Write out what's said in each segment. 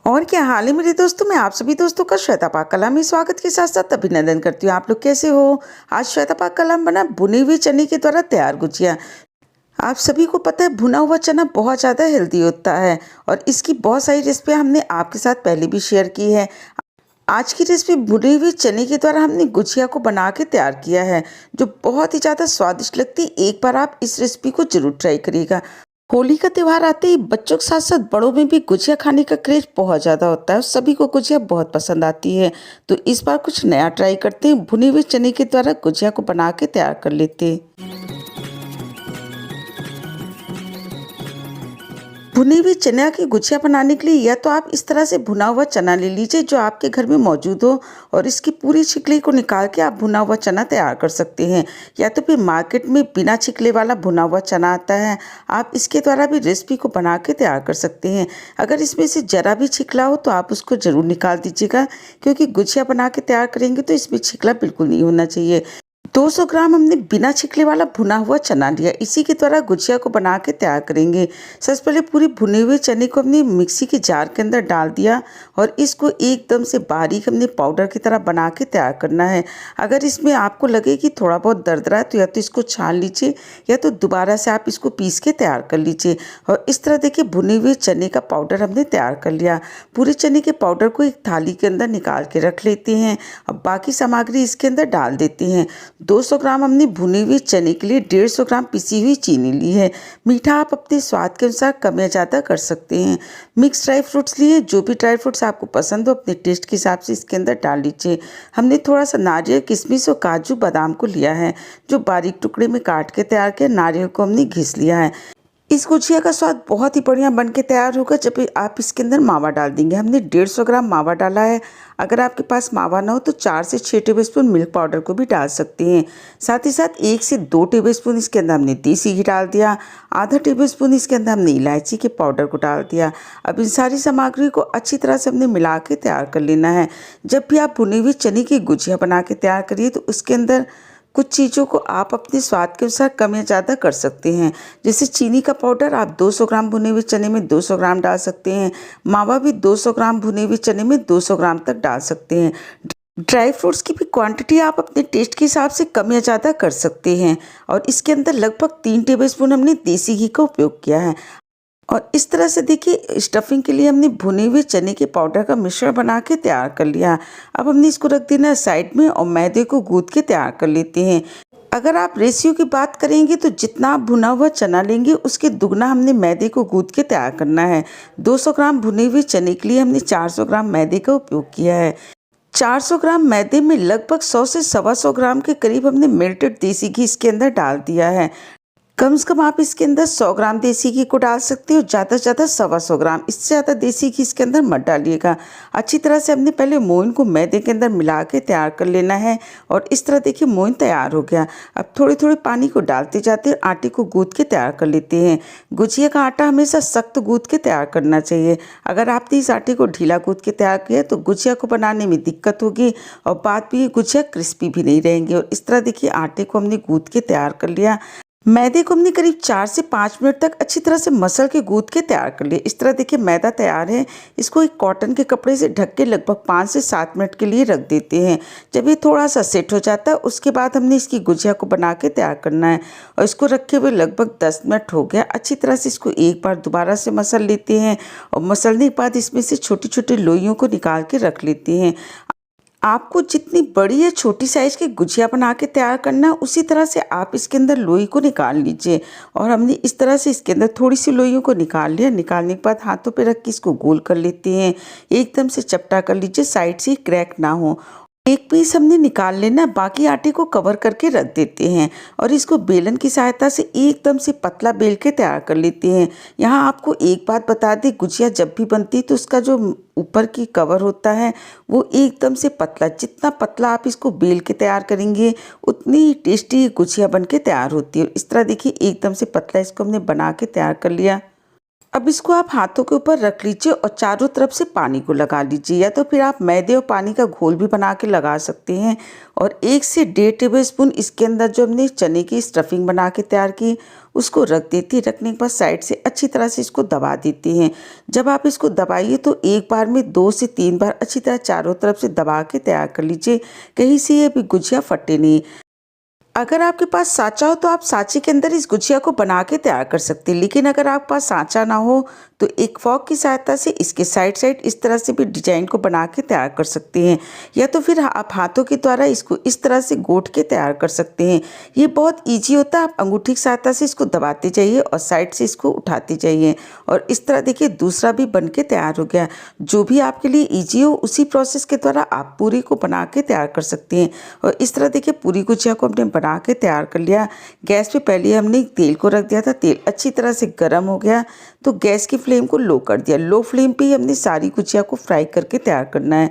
और क्या हाल है मेरे दोस्तों। मैं आप सभी दोस्तों का श्वेता पाक कला में स्वागत के साथ साथ अभिनंदन करती हूँ। आप लोग कैसे हो। आज श्वेता पाक कला में बना भुनी हुई चने के द्वारा तैयार गुजिया। आप सभी को पता है भुना हुआ चना बहुत ज़्यादा हेल्दी होता है और इसकी बहुत सारी रेसिपियाँ हमने आपके साथ पहले भी शेयर की है। आज की रेसिपी भुने हुए चने के द्वारा हमने गुजिया को बना के तैयार किया है, जो बहुत ही ज़्यादा स्वादिष्ट लगती है। एक बार आप इस रेसिपी को जरूर ट्राई करिएगा। होली का त्योहार आते ही बच्चों के साथ साथ बड़ों में भी गुजिया खाने का क्रेज बहुत ज़्यादा होता है। सभी को गुजिया बहुत पसंद आती है, तो इस बार कुछ नया ट्राई करते हैं। भुने हुए चने के द्वारा गुजिया को बना के तैयार कर लेते हैं। भुनी हुई चना की गुजिया बनाने के लिए या तो आप इस तरह से भुना हुआ चना ले लीजिए जो आपके घर में मौजूद हो, और इसकी पूरी छिकली को निकाल के आप भुना हुआ चना तैयार कर सकते हैं। या तो फिर मार्केट में बिना छिकले वाला भुना हुआ चना आता है, आप इसके द्वारा भी रेसिपी को बना के तैयार कर सकते हैं। अगर इसमें से ज़रा भी छिकला हो तो आप उसको ज़रूर निकाल दीजिएगा, क्योंकि गुजिया बना के तैयार करेंगे तो इसमें छिकला बिल्कुल नहीं होना चाहिए। 200 ग्राम हमने बिना छिकले वाला भुना हुआ चना लिया, इसी के द्वारा गुजिया को बना के तैयार करेंगे। सबसे पहले पूरी भुने हुए चने को हमने मिक्सी के जार के अंदर डाल दिया और इसको एकदम से बारीक हमने पाउडर की तरह बना के तैयार करना है। अगर इसमें आपको लगे कि थोड़ा बहुत दरदरा है तो या तो इसको छान लीजिए या तो दोबारा से आप इसको पीस के तैयार कर लीजिए। और इस तरह देखिए भुने हुए चने का पाउडर हमने तैयार कर लिया। पूरे चने के पाउडर को एक थाली के अंदर निकाल के रख लेते हैं। अब बाकी सामग्री इसके अंदर डाल देते हैं। 200 ग्राम हमने भुनी हुई चने के लिए 150 ग्राम पिसी हुई चीनी ली है। मीठा आप अपने स्वाद के अनुसार कम या ज़्यादा कर सकते हैं। मिक्स ड्राई फ्रूट्स लिए, जो भी ड्राई फ्रूट्स आपको पसंद हो अपने टेस्ट के हिसाब से इसके अंदर डाल लीजिए। हमने थोड़ा सा नारियल, किशमिश और काजू बादाम को लिया है, जो बारीक टुकड़े में काट के तैयार किया। नारियल को हमने घिस लिया है। इस गुजिया का स्वाद बहुत ही बढ़िया बन के तैयार होगा जब आप इसके अंदर मावा डाल देंगे। हमने 150 ग्राम मावा डाला है। अगर आपके पास मावा ना हो तो 4 से 6 टेबलस्पून मिल्क पाउडर को भी डाल सकते हैं। साथ ही साथ 1 से 2 टेबलस्पून इसके अंदर हमने देसी घी डाल दिया। आधा टेबलस्पून इसके अंदर हमने इलायची के पाउडर को डाल दिया। अब इन सारी सामग्री को अच्छी तरह से हमने मिला के तैयार कर लेना है। जब भी आप भुनी हुई चने की गुजिया बना के तैयार करिए तो उसके अंदर कुछ चीज़ों को आप अपने स्वाद के अनुसार कम या ज़्यादा कर सकते हैं। जैसे चीनी का पाउडर आप 200 ग्राम भुने हुए चने में 200 ग्राम डाल सकते हैं। मावा भी 200 ग्राम भुने हुए चने में 200 ग्राम तक डाल सकते हैं। ड्राई फ्रूट्स की भी क्वांटिटी आप अपने टेस्ट के हिसाब से कम या ज़्यादा कर सकते हैं। और इसके अंदर लगभग 3 टेबलस्पून हमने देसी घी का उपयोग किया है। और इस तरह से देखिए स्टफिंग के लिए हमने भुने हुए चने के पाउडर का मिश्रण बना के तैयार कर लिया। अब हमने इसको रख देना है साइड में और मैदे को गूंथ के तैयार कर लेते हैं। अगर आप रेशियो की बात करेंगे तो जितना आप भुना हुआ चना लेंगे उसके दुगना हमने मैदे को गूंथ के तैयार करना है। 200 ग्राम भुने हुए चने के लिए हमने 400 ग्राम मैदे का उपयोग किया है। 400 ग्राम मैदे में लगभग 100 से 125 ग्राम के करीब हमने मेल्टेड देसी घी इसके अंदर डाल दिया है। कम से कम आप इसके अंदर 100 ग्राम देसी घी को डाल सकते हो, ज़्यादा से ज़्यादा 125 ग्राम, इससे ज़्यादा देसी घी इसके अंदर मत डालिएगा। अच्छी तरह से हमने पहले मोइन को मैदे के अंदर मिला के तैयार कर लेना है। और इस तरह देखिए मोइन तैयार हो गया। अब थोड़े थोड़े पानी को डालते जाते आटे को गूंथ के तैयार कर लेते हैं। गुजिया का आटा हमेशा सख्त गूंथ के तैयार करना चाहिए। अगर आपने इस आटे को ढीला गूंथ के तैयार किया तो गुजिया को बनाने में दिक्कत होगी और बाद में ये गुजिया क्रिस्पी भी नहीं रहेंगे। और इस तरह देखिए आटे को हमने गूंथ के तैयार कर लिया। मैदे को हमने करीब 4 से 5 मिनट तक अच्छी तरह से मसल के गूंथ के तैयार कर लिया। इस तरह देखिए मैदा तैयार है। इसको एक कॉटन के कपड़े से ढक के लगभग 5 से 7 मिनट के लिए रख देते हैं। जब ये थोड़ा सा सेट हो जाता है उसके बाद हमने इसकी गुजिया को बना के तैयार करना है। और इसको रखे हुए लगभग 10 मिनट हो गया। अच्छी तरह से इसको एक बार दोबारा से मसल लेते हैं और मसलने के बाद इसमें से छोटी छोटी लोइयों को निकाल के रख लेते हैं। आपको जितनी बड़ी या छोटी साइज़ की गुजिया बना के तैयार करना है उसी तरह से आप इसके अंदर लोई को निकाल लीजिए। और हमने इस तरह से इसके अंदर थोड़ी सी लोइयों को निकाल लिया। निकालने के बाद हाथों पे रख के इसको गोल कर लेते हैं। एकदम से चपटा कर लीजिए, साइड से क्रैक ना हो। एक पीस हमने निकाल लेना, बाकी आटे को कवर करके रख देते हैं और इसको बेलन की सहायता से एकदम से पतला बेल के तैयार कर लेते हैं। यहाँ आपको एक बात बता दें, गुजिया जब भी बनती है तो उसका जो ऊपर की कवर होता है वो एकदम से पतला, जितना पतला आप इसको बेल के तैयार करेंगे उतनी ही टेस्टी गुजिया बन के तैयार होती है। इस तरह देखिए एकदम से पतला इसको हमने बना के तैयार कर लिया। अब इसको आप हाथों के ऊपर रख लीजिए और चारों तरफ से पानी को लगा लीजिए, या तो फिर आप मैदे और पानी का घोल भी बना के लगा सकते हैं। और 1 से 1.5 टेबलस्पून इसके अंदर जो हमने चने की स्टफिंग बना के तैयार की उसको रख देती है। रखने के बाद साइड से अच्छी तरह से इसको दबा देते हैं। जब आप इसको दबाइए तो एक बार में 2 से 3 बार अच्छी तरह चारों तरफ से दबा के तैयार कर लीजिए, कहीं से ये भी गुजिया फटे नहीं। अगर आपके पास साँचा हो तो आप साँचे के अंदर इस गुजिया को बना के तैयार कर सकते हैं, लेकिन अगर आपके पास साँचा ना हो तो एक फॉक की सहायता से इसके साइड साइड इस तरह से भी डिजाइन को बना के तैयार कर सकते हैं, या तो फिर आप हाथों के द्वारा इसको इस तरह से गोट के तैयार कर सकते हैं। ये बहुत ईजी होता है। आप अंगूठी की सहायता से इसको दबाते जाइए और साइड से इसको उठाते जाइए, और इस तरह देखिए दूसरा भी बन के तैयार हो गया। जो भी आपके लिए ईजी हो उसी प्रोसेस के द्वारा आप पूरी को बना के तैयार कर सकते हैं। और इस तरह देखिए पूरी गुजिया को हमने बना के तैयार कर लिया। गैस पे पहले हमने तेल को रख दिया था, तेल अच्छी तरह से गर्म हो गया तो गैस की फ्लेम को लो कर दिया। लो फ्लेम पे ही हमने सारी गुजिया को फ्राई करके तैयार करना है।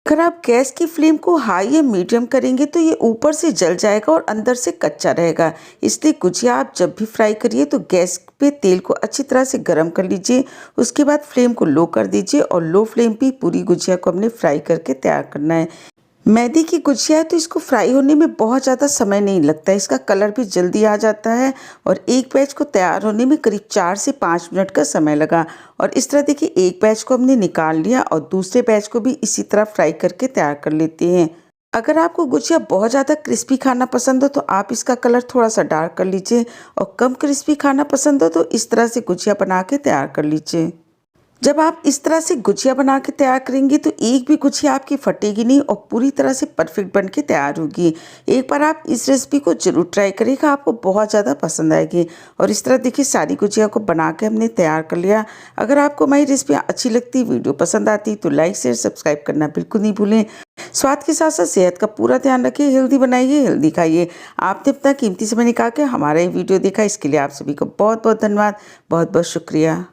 अगर आप गैस की फ्लेम को हाई या मीडियम करेंगे तो ये ऊपर से जल जाएगा और अंदर से कच्चा रहेगा। इसलिए गुजिया आप जब भी फ्राई करिए तो गैस पे तेल को अच्छी तरह से गर्म कर लीजिए, उसके बाद फ्लेम को लो कर दीजिए और लो फ्लेम पे पूरी गुजिया को हमने फ्राई करके तैयार करना है। मैदे की गुजिया है तो इसको फ्राई होने में बहुत ज़्यादा समय नहीं लगता है, इसका कलर भी जल्दी आ जाता है। और एक बैच को तैयार होने में करीब 4 से 5 मिनट का समय लगा। और इस तरह देखिए एक बैच को हमने निकाल लिया और दूसरे बैच को भी इसी तरह फ्राई करके तैयार कर लेते हैं। अगर आपको गुजिया बहुत ज़्यादा क्रिस्पी खाना पसंद हो तो आप इसका कलर थोड़ा सा डार्क कर लीजिए, और कम क्रिस्पी खाना पसंद हो तो इस तरह से गुजिया बना के तैयार कर लीजिए। जब आप इस तरह से गुजिया बना के तैयार करेंगे तो एक भी गुजिया आपकी फटेगी नहीं और पूरी तरह से परफेक्ट बन के तैयार होगी। एक बार आप इस रेसिपी को ज़रूर ट्राई करिएगा, आपको बहुत ज़्यादा पसंद आएगी। और इस तरह देखिए सारी गुजिया को बना के हमने तैयार कर लिया। अगर आपको हमारी रेसिपी अच्छी लगती, वीडियो पसंद आती तो लाइक शेयर सब्सक्राइब करना बिल्कुल नहीं भूलें। स्वाद के साथ साथ सेहत का पूरा ध्यान रखिए, हेल्दी बनाइए, हेल्दी खाइए। आपने अपना कीमती समय निकाल के हमारा ये वीडियो देखा, इसके लिए आप सभी को बहुत बहुत धन्यवाद, बहुत बहुत शुक्रिया।